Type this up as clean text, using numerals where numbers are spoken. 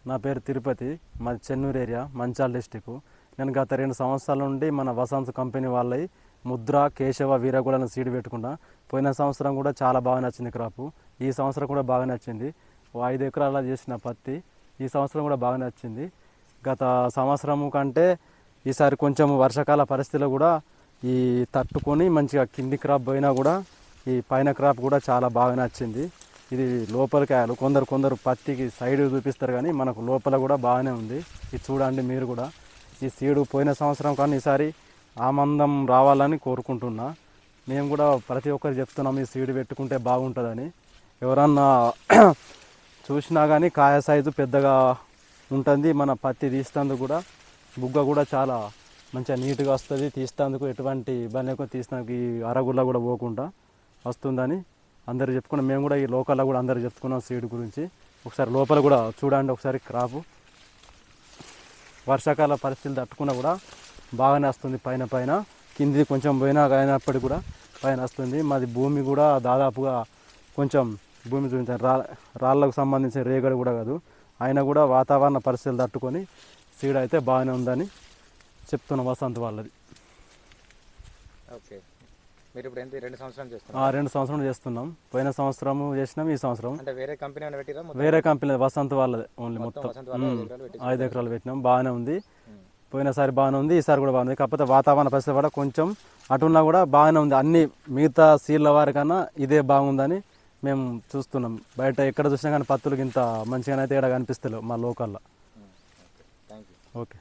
నా పేరు తిరుపతి, మాది చెన్నూరు ఏరియా, మంచాల్ డిస్టిక్. నేను గత 2 సంవత్సరాల నుండి మన వసంత్ కంపెనీ వాళ్ళవి ముద్ర, కేశవ, వీరగూడలను సీడ్ పెట్టుకున్నా. పోయిన సంవత్సరం కూడా చాలా బాగా నచ్చింది క్రాపు. ఈ సంవత్సరం కూడా బాగా నచ్చింది. 5 ఎకరాల చేసిన పత్తి ఈ సంవత్సరం కూడా బాగా నచ్చింది. గత సంవత్సరం కంటే ఈసారి కొంచెం వర్షాకాల పరిస్థితుల్లో కూడా ఈ తట్టుకొని మంచిగా కింది క్రాప్ పోయినా కూడా ఈ పైన క్రాప్ కూడా చాలా బాగా నచ్చింది. ఇది లోపల కాయలు కొందరు పత్తికి సైడ్ చూపిస్తారు, కానీ మనకు లోపల కూడా బాగానే ఉంది. ఇది చూడండి మీరు కూడా. ఈ సీడు పోయిన సంవత్సరం కానీ ఈసారి ఆమందం రావాలని కోరుకుంటున్నా. మేము కూడా ప్రతి ఒక్కరు చెప్తున్నాం ఈ సీడ్ పెట్టుకుంటే బాగుంటుందని. ఎవరన్నా చూసినా కానీ కాయ సైజు పెద్దగా ఉంటుంది. మన పత్తి తీస్తేందుకు కూడా బుగ్గ కూడా చాలా మంచిగా నీట్గా వస్తుంది. తీస్తేందుకు ఎటువంటి ఇబ్బంది లేకుండా తీసినందుకు ఈ అరగుల్ల కూడా పోకుండా వస్తుందని అందరు చెప్పుకున్నాం. మేము కూడా ఈ లోకల్లో కూడా అందరు చెప్పుకున్నాం సీడ్ గురించి. ఒకసారి లోపల కూడా చూడండి ఒకసారి క్రాపు. వర్షాకాల పరిస్థితులు తట్టుకున్నా కూడా బాగానే వస్తుంది. పైన కింది కొంచెం పోయినా అయినప్పటికీ కూడా పైన వస్తుంది. మాది భూమి కూడా దాదాపుగా కొంచెం భూమి చూపించారు రాళ్ళకు సంబంధించిన రేగడి కూడా కాదు. అయినా కూడా వాతావరణ పరిస్థితులు తట్టుకొని సీడ్ అయితే బాగానే ఉందని చెప్తున్నాం వసంత్ వాళ్ళది. ఓకే, మీరు ఇప్పుడు ఎంత 2 సంవత్సరాలు చేస్తున్నారు? 2 సంవత్సరాలు చేస్తున్నాం. పోయిన సంవత్సరం చేసినాం, ఈ సంవత్సరం అంటే వేరే కంపెనీ పెట్టిరా? వేరే కంపెనీ వసంత్ వాళ్ళది ఓన్లీ. మొత్తం 5 ఎకరాలు పెట్టినాం. బాగానే ఉంది. పోయినసారి బాగానే ఉంది, ఈసారి కూడా బాగుంది. కాకపోతే వాతావరణ పరిస్థితి కూడా కొంచెం అటున్నా కూడా బాగానే ఉంది. అన్ని మిగతా సీడ్ల వారికన్నా ఇదే బాగుందని మేము చూస్తున్నాం. బయట ఎక్కడ చూసినా కానీ పత్తులకి ఇంత మంచిగానైతే ఇక్కడ కనిపిస్తలేవు మా లోకల్లో. Thank you. ఓకే.